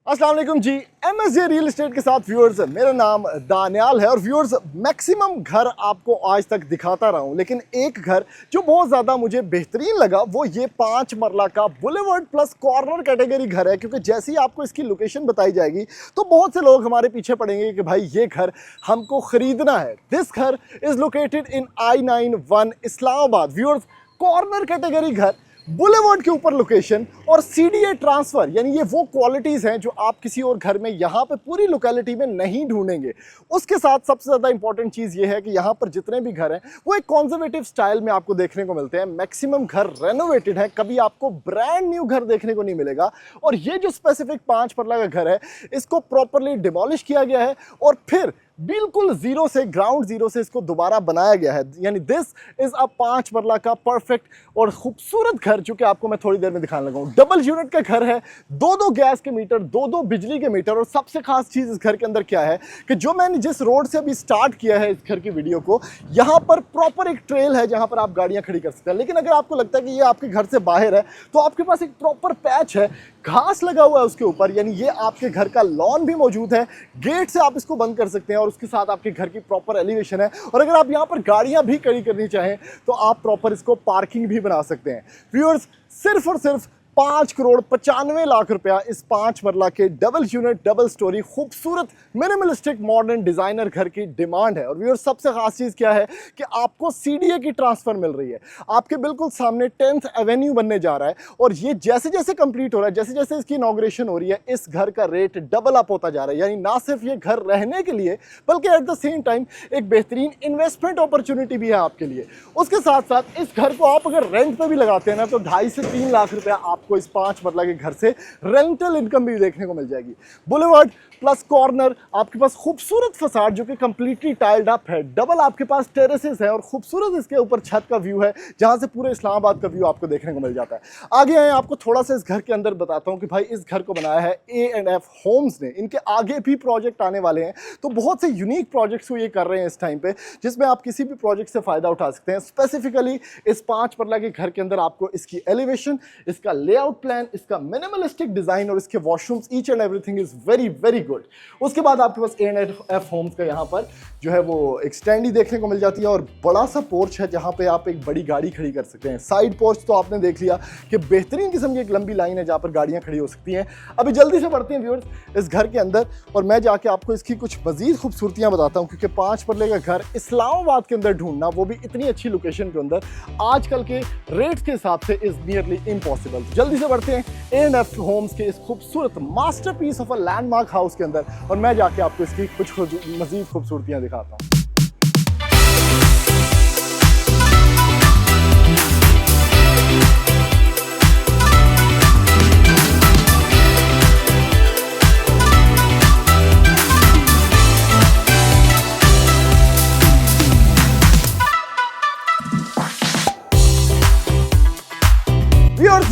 अस्सलाम वालेकुम जी। MSJ real estate के साथ व्यूअर्स, मेरा नाम दानियाल है और व्यूअर्स मैक्सिमम घर आपको आज तक दिखाता रहा हूं, लेकिन एक घर जो बहुत ज़्यादा मुझे बेहतरीन लगा वो ये 5 मरला का बुलेवर्ड प्लस कॉर्नर कैटेगरी घर है। क्योंकि जैसे ही आपको इसकी लोकेशन बताई जाएगी तो बहुत से लोग हमारे पीछे पड़ेंगे कि भाई ये घर हमको ख़रीदना है। दिस घर is located in I-91 Islamabad. Viewers, corner category घर, बुलेवर्ड के ऊपर लोकेशन और सीडीए ट्रांसफर, यानी ये वो क्वालिटीज़ हैं जो आप किसी और घर में यहाँ पे पूरी लोकेलिटी में नहीं ढूंढेंगे। उसके साथ सबसे ज़्यादा इंपॉर्टेंट चीज़ ये है कि यहाँ पर जितने भी घर हैं वो एक कॉन्जर्वेटिव स्टाइल में आपको देखने को मिलते हैं। मैक्सिमम घर रेनोवेटेड है, कभी आपको ब्रांड न्यू घर देखने को नहीं मिलेगा। और ये जो स्पेसिफिक 5 मरला का घर है इसको प्रॉपरली डिमोलिश किया गया है और फिर बिल्कुल जीरो से, ग्राउंड जीरो से इसको दोबारा बनाया गया है। यानी दिस इज अ 5 मरला का परफेक्ट और खूबसूरत घर जो कि आपको मैं थोड़ी देर में दिखाने लगा हूं। डबल यूनिट का घर है, दो गैस के मीटर, दो बिजली के मीटर। और सबसे खास चीज इस घर के अंदर क्या है कि जो मैंने जिस रोड से अभी स्टार्ट किया है इस घर की वीडियो को, यहाँ पर प्रॉपर एक ट्रेल है जहां पर आप गाड़ियां खड़ी कर सकते हैं। लेकिन अगर आपको लगता है कि ये आपके घर से बाहर है तो आपके पास एक प्रॉपर पैच है, घास लगा हुआ है उसके ऊपर, यानी ये आपके घर का लॉन भी मौजूद है। गेट से आप इसको बंद कर सकते हैं और उसके साथ आपके घर की प्रॉपर एलिवेशन है। और अगर आप यहाँ पर गाड़ियां भी खड़ी करनी चाहें तो आप प्रॉपर इसको पार्किंग भी बना सकते हैं। व्यूअर्स, सिर्फ और सिर्फ 5,95,00,000 रुपया इस 5 मरला के डबल यूनिट डबल स्टोरी खूबसूरत मिनिमलिस्टिक मॉडर्न डिजाइनर घर की डिमांड है। और व्यूअर्स, सबसे खास चीज क्या है कि आपको सीडीए की ट्रांसफर मिल रही है। आपके बिल्कुल सामने 10th एवेन्यू बनने जा रहा है और ये जैसे जैसे कंप्लीट हो रहा है, जैसे जैसे इसकी इनॉग्रेशन हो रही है, इस घर का रेट डबल अप होता जा रहा है। यानी ना सिर्फ ये घर रहने के लिए बल्कि एट द सेम टाइम एक बेहतरीन इन्वेस्टमेंट अपॉर्चुनिटी भी है आपके लिए। उसके साथ साथ इस घर को आप अगर रेंट पे भी लगाते हैं ना तो 2.5 से 3 लाख रुपया आपको इस 5 मरला के घर से रेंटल इनकम भी देखने को मिल जाएगी। बुलेवर्ड प्लस कॉर्नर, आपके पास खूबसूरत फसाड जो कि कंप्लीटली टाइल्ड अप है, डबल आपके पास टेरेसेस है और खूबसूरत इसके ऊपर छत का व्यू है जहां से पूरे इस्लामाबाद का व्यू आपको देखने को मिल जाता है। आगे आए, आपको थोड़ा सा इस घर के अंदर बताता हूं कि भाई इस घर को बनाया है A&F होम्स ने। इनके आगे भी प्रोजेक्ट आने वाले हैं, तो बहुत से यूनिक प्रोजेक्ट्स को ये कर रहे हैं इस टाइम पे, जिसमें आप किसी भी प्रोजेक्ट से फायदा उठा सकते हैं। स्पेसिफिकली इस 5 मरला के घर के अंदर आपको इसकी एलिवेशन, इसका लेआउट प्लान, इसका मिनिमलिस्टिक डिजाइन और इसके washrooms, each and everything is very very good. उसके बाद आपके पास A&F होम्स का यहाँ पर जो है वो एक स्टैंडी देखने को मिल जाती है और बड़ा सा पोर्च है जहाँ पे आप एक बड़ी गाड़ी खड़ी कर सकते हैं। साइड पोर्च तो आपने देख लिया कि बेहतरीन किस्म की एक लंबी लाइन है जहाँ पर गाड़ियाँ खड़ी हो सकती हैं। अभी जल्दी से बढ़ते हैं व्यूअर्स इस घर के अंदर और मैं जाके आपको इसकी कुछ मजीद खूबसूरतियाँ बताता हूँ, क्योंकि 5 मरले का घर इस्लामाबाद के अंदर ढूंढना, वो भी इतनी अच्छी लोकेशन के अंदर, आजकल के रेट्स के हिसाब से इज नियरली इम्पॉसिबल। जल्दी से बढ़ते हैं A&F होम्स के इस खूबसूरत masterpiece of a landmark house के अंदर और मैं जाके आपको इसकी कुछ मजीद खूबसूरतियां दिखाता हूं।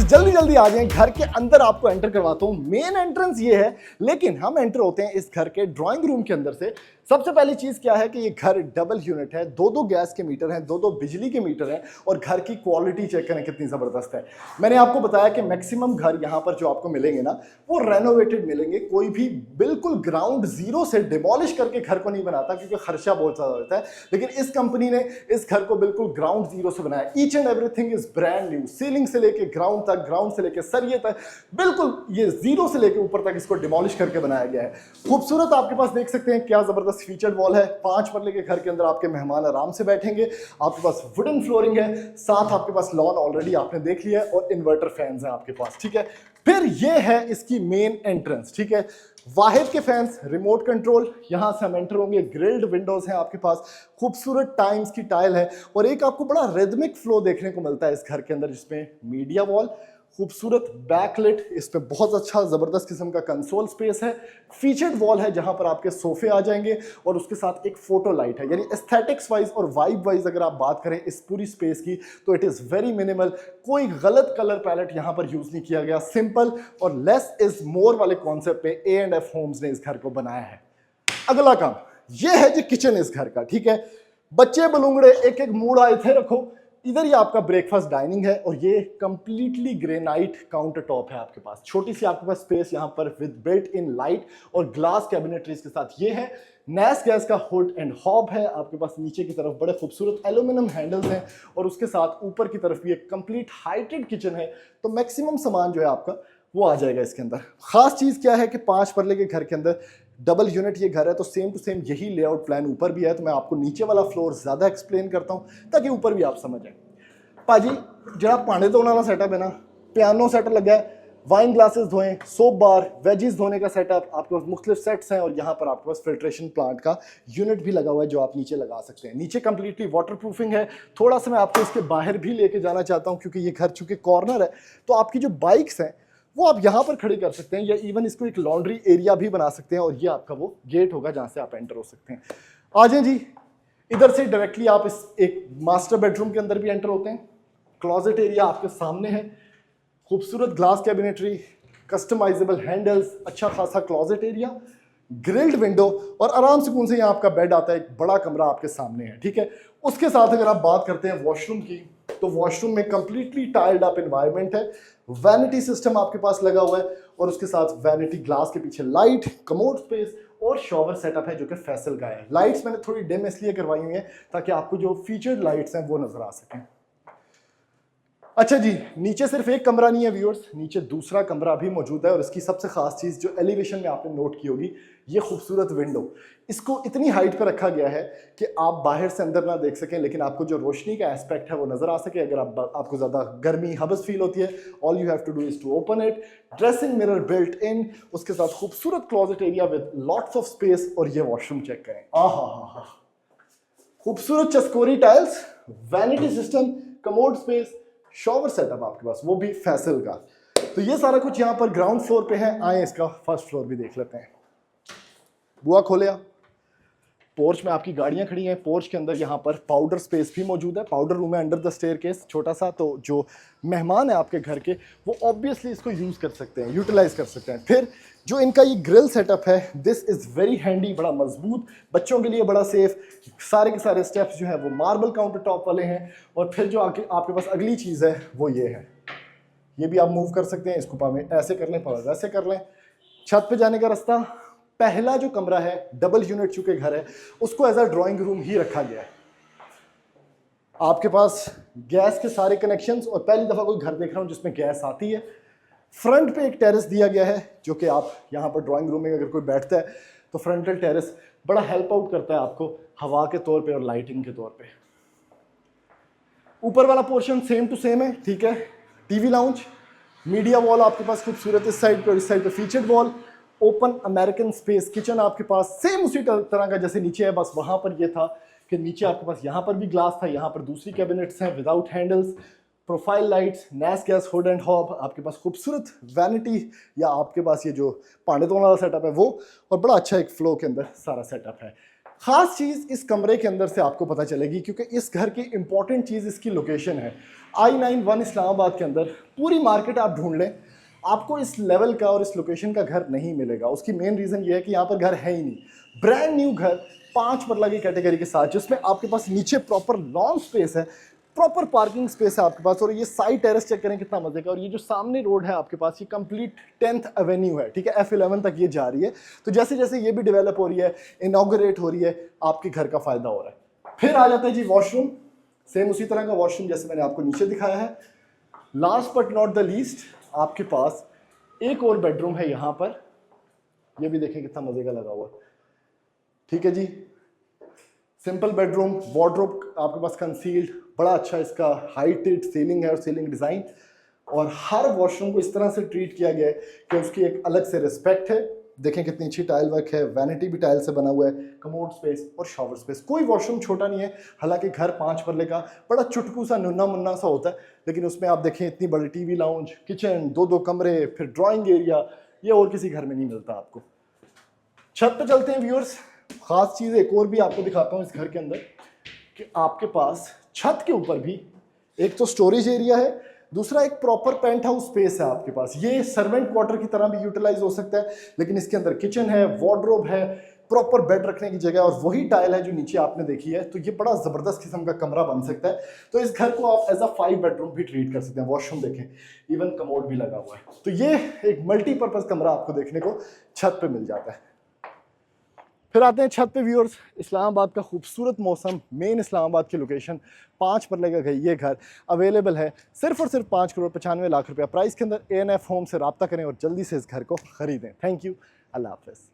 जल्दी जल्दी आ जाएं, घर के अंदर आपको एंटर करवाता हूं। मेन एंट्रेंस ये है, लेकिन हम एंटर होते हैं इस घर के ड्राइंग रूम के अंदर से। सबसे पहली चीज क्या है कि ये घर डबल यूनिट है, दो गैस के मीटर हैं, दो बिजली के मीटर हैं और घर की क्वालिटी चेक करें कितनी जबरदस्त है। मैंने आपको बताया कि मैक्सिमम घर यहाँ पर जो आपको मिलेंगे ना वो रेनोवेटेड मिलेंगे। कोई भी बिल्कुल ग्राउंड जीरो से डिमोलिश करके घर को नहीं बनाता, क्योंकि खर्चा बहुत ज्यादा होता है। लेकिन इस कंपनी ने इस घर को बिल्कुल ग्राउंड जीरो से बनाया। Each and everything is brand new, ceiling से लेके ग्राउंड तक, ग्राउंड से लेके सरिये तक, बिल्कुल ये जीरो से लेके ऊपर तक इसको डिमोलिश करके बनाया गया है। खूबसूरत आपके पास देख सकते हैं क्या जबरदस्त फीचर्ड वॉल है। 5 मरले के घर के अंदर आपके मेहमान आराम से बैठेंगे। आपके पास वुडन फ्लोरिंग है, साथ आपके पास लॉन ऑलरेडी आपने देख लिया है और इन्वर्टर फैंस हैं आपके पास, ठीक है। फिर ये है इसकी मेन एंट्रेंस, ठीक है। वाहिद के फैंस, रिमोट कंट्रोल, यहां से हम एंटर होंगे। ग्रिल्ड विंडोज हैं आपके पास, खूबसूरत टाइम्स की टाइल है और एक आपको बड़ा रिदमिक फ्लो देखने को मिलता है इस घर के अंदर, जिसमें मीडिया वॉल, खूबसूरत बैकलिट, इस पे बहुत अच्छा ज़बरदस्त किस्म का कंसोल स्पेस है। फीचर्ड वॉल है जहां पर आपके सोफे आ जाएंगे और उसके साथ एक फोटो लाइट है। यानी एस्थेटिक्स वाइज और वाइब वाइज अगर आप बात करें इस पूरी स्पेस की तो इट इज़ वेरी मिनिमल। कोई गलत कलर पैलेट यहाँ पर यूज़ नहीं किया गया। सिंपल और लेस इज मोर वाले कॉन्सेप्ट पे A&F होम्स ने इस घर को बनाया है। अगला काम ये है जी किचन इस घर का, ठीक है। बच्चे बलूंगड़े एक एक मूड आए थे रखो, इधर ये आपका ब्रेकफास्ट डाइनिंग है और ये कंप्लीटली ग्रेनाइट काउंटर टॉप है आपके पास। छोटी सी आपके पास स्पेस यहाँ पर विद बिल्ट इन लाइट और ग्लास कैबिनेटरीज के साथ। ये है नैस गैस का हुड एंड हॉब है आपके पास। नीचे की तरफ बड़े खूबसूरत एल्यूमिनियम हैंडल्स हैं और उसके साथ ऊपर की तरफ भी एक कंप्लीट हाइटेड किचन है। तो मैक्सिमम सामान जो है आपका वो आ जाएगा इसके अंदर। खास चीज़ क्या है कि 5 परले के घर के अंदर डबल यूनिट ये घर है, तो सेम टू सेम यही लेआउट प्लान ऊपर भी है। तो मैं आपको नीचे वाला फ्लोर ज़्यादा एक्सप्लेन करता हूँ ताकि ऊपर भी आप समझ आए। भाजी जरा पाने धोने वाला सेटअप है ना, पियानो सेट लगा है, वाइन ग्लासेस धोएं, सोप बार, वेजिस धोने का सेटअप, आपके पास मुख्तलिफ सेट्स हैं और यहाँ पर आपके पास फिल्ट्रेशन प्लांट का यूनिट भी लगा हुआ है जो आप नीचे लगा सकते हैं। नीचे कंप्लीटली वाटर प्रूफिंग है। थोड़ा सा मैं आपको इसके बाहर भी लेके जाना चाहता हूँ क्योंकि ये घर चूंकि कॉर्नर है, तो आपकी जो बाइक्स हैं वो आप यहाँ पर खड़ी कर सकते हैं या इवन इसको एक लॉन्ड्री एरिया भी बना सकते हैं और ये आपका वो गेट होगा जहाँ से आप एंटर हो सकते हैं। आ जाए जी, इधर से डायरेक्टली आप इस एक मास्टर बेडरूम के अंदर भी एंटर होते हैं। क्लॉजेट एरिया आपके सामने है, खूबसूरत ग्लास कैबिनेटरी, कस्टमाइजेबल हैंडल्स, अच्छा खासा क्लॉजेट एरिया, ग्रिल्ड विंडो और आराम सुकून से यहाँ आपका बेड आता है। एक बड़ा कमरा आपके सामने है, ठीक है। उसके साथ अगर आप बात करते हैं वॉशरूम की, तो वॉशरूम में कंप्लीटली टाइल्ड अप एनवायरनमेंट है। वैनिटी सिस्टम आपके पास लगा हुआ है और उसके साथ वैनिटी ग्लास के पीछे लाइट, कमोड स्पेस और शॉवर सेटअप है जो कि फैसल का है। लाइट्स मैंने थोड़ी डिम इसलिए करवाई हुई है ताकि आपको जो फीचर्ड लाइट्स हैं वो नजर आ सकें। अच्छा जी, नीचे सिर्फ एक कमरा नहीं है व्यूअर्स, नीचे दूसरा कमरा भी मौजूद है और इसकी सबसे खास चीज़ जो एलिवेशन में आपने नोट की होगी, ये खूबसूरत विंडो। इसको इतनी हाइट पर रखा गया है कि आप बाहर से अंदर ना देख सकें लेकिन आपको जो रोशनी का एस्पेक्ट है वो नजर आ सके। अगर आपको ज़्यादा गर्मी हबस फील होती है, all you have to do is to open it. Dressing mirror built in, उसके साथ खूबसूरत closet area with lots of space और ये वॉशरूम चेक करें। आहा, खूबसूरत चस्कोरी tiles, vanity system, commode space, shower setup आपके पास वो भी फैसल का। तो ये सारा कुछ यहाँ पर ग्राउंड फ्लोर पे है। आए इसका फर्स्ट फ्लोर भी देख लेते हैं। बुआ खोले आप, पोर्च में आपकी गाड़ियाँ खड़ी हैं। पोर्च के अंदर यहाँ पर पाउडर स्पेस भी मौजूद है। पाउडर रूम है अंडर द स्टेयरकेस, छोटा सा। तो जो मेहमान है आपके घर के वो ऑब्वियसली इसको यूज़ कर सकते हैं, यूटिलाइज कर सकते हैं। फिर जो इनका ये ग्रिल सेटअप है, दिस इज़ वेरी हैंडी, बड़ा मजबूत, बच्चों के लिए बड़ा सेफ। सारे के सारे स्टेप्स जो है वो मार्बल काउंटर टॉप वाले हैं। और फिर जो आपके पास अगली चीज़ है वो ये है, ये भी आप मूव कर सकते हैं। इसको पावे ऐसे कर लें, पावे वैसे कर लें। छत पे जाने का रास्ता, पहला जो कमरा है डबल यूनिट चुके घर है उसको एज अ ड्राइंग रूम ही रखा गया है। आपके पास गैस के सारे कनेक्शंस, और पहली दफ़ा कोई घर देख रहा हूँ जिसमें गैस आती है। फ्रंट पे एक टेरेस दिया गया है जो कि आप यहाँ पर ड्राइंग रूम में अगर कोई बैठता है तो फ्रंटल टेरेस बड़ा हेल्प आउट करता है आपको हवा के तौर पे और लाइटिंग के तौर पे। ऊपर वाला पोर्शन सेम टू सेम है, ठीक है। टीवी लाउंज, मीडिया वॉल आपके पास खूबसूरत इस साइड पे और इस साइड पे featured wall, open American space kitchen आपके पास सेम उसी तरह का जैसे नीचे है। बस वहां पर ये था कि नीचे आपके पास यहाँ पर भी ग्लास था, यहाँ पर दूसरी कैबिनेट्स हैं without handles, profile lights, nice gas hood and hob, आपके पास खूबसूरत वैनिटी या आपके पास ये जो पानी धोने वाला सेटअप है वो, और बड़ा अच्छा एक फ्लो के अंदर सारा सेटअप है। खास चीज़ इस कमरे के अंदर से आपको पता चलेगी क्योंकि इस घर की इंपॉर्टेंट चीज़ इसकी लोकेशन है। I-91 इस्लामाबाद के अंदर पूरी मार्केट आप ढूंढ लें, आपको इस लेवल का और इस लोकेशन का घर नहीं मिलेगा। उसकी मेन रीज़न ये है कि यहाँ पर घर है ही नहीं। ब्रांड न्यू घर 5 मरला की कैटेगरी के साथ, जिसमें आपके पास नीचे प्रॉपर लॉन स्पेस है, प्रॉपर पार्किंग स्पेस है आपके पास, और ये साइड टेरेस चेक करें कितना मजे का। और ये जो सामने रोड है आपके पास, ये कंप्लीट 10th एवेन्यू है, ठीक है। F11 तक ये जा रही है। तो जैसे जैसे ये भी डेवलप हो रही है, इनॉग्रेट हो रही है, आपके घर का फायदा हो रहा है। फिर आ जाता है जी वॉशरूम, सेम उसी तरह का वॉशरूम जैसे मैंने आपको नीचे दिखाया है। Last but not the least, आपके पास एक और बेडरूम है यहाँ पर, ये भी देखें कितना मजे का लगा हुआ, ठीक है जी। सिंपल बेडरूम, वार्डरोब आपके पास कंसील्ड, बड़ा अच्छा इसका हाइटेड सीलिंग है और सीलिंग डिज़ाइन, और हर वॉशरूम को इस तरह से ट्रीट किया गया है कि उसकी एक अलग से रिस्पेक्ट है। देखें कितनी अच्छी टाइल वर्क है, वैनिटी भी टाइल से बना हुआ है, कमोड स्पेस और शॉवर स्पेस। कोई वॉशरूम छोटा नहीं है, हालांकि घर 5 मरले का बड़ा चुटकू सा नुन्ना मुन्ना सा होता है, लेकिन उसमें आप देखें इतनी बड़ी टीवी लाउंज, किचन, 2-2 कमरे, फिर ड्राइंग एरिया, ये और किसी घर में नहीं मिलता आपको। छत पे चलते हैं व्यूअर्स। खास चीज़ एक और भी आपको दिखाता हूँ इस घर के अंदर कि आपके पास छत के ऊपर भी एक तो स्टोरेज एरिया है, दूसरा एक प्रॉपर पेंट हाउस स्पेस है आपके पास। ये सर्वेंट क्वार्टर की तरह भी यूटिलाइज हो सकता है, लेकिन इसके अंदर किचन है, वार्डरोब है, प्रॉपर बेड रखने की जगह, और वही टाइल है जो नीचे आपने देखी है। तो ये बड़ा ज़बरदस्त किस्म का कमरा बन सकता है। तो इस घर को आप एज अ 5 बेडरूम भी ट्रीट कर सकते हैं। वॉशरूम देखें, इवन कमोड भी लगा हुआ है। तो ये एक मल्टीपर्पज़ कमरा आपको देखने को छत पे मिल जाता है। फिर आते हैं छत पे व्यूअर्स। इस्लामाबाद का खूबसूरत मौसम, मेन इस्लामाबाद की लोकेशन, 5 पर लगेगा ये घर अवेलेबल है सिर्फ और सिर्फ 5,95,00,000 रुपया प्राइस के अंदर। ANF होम से रब्ता करें और जल्दी से इस घर को ख़रीदें। थैंक यू, अल्लाह हाफ़िज़।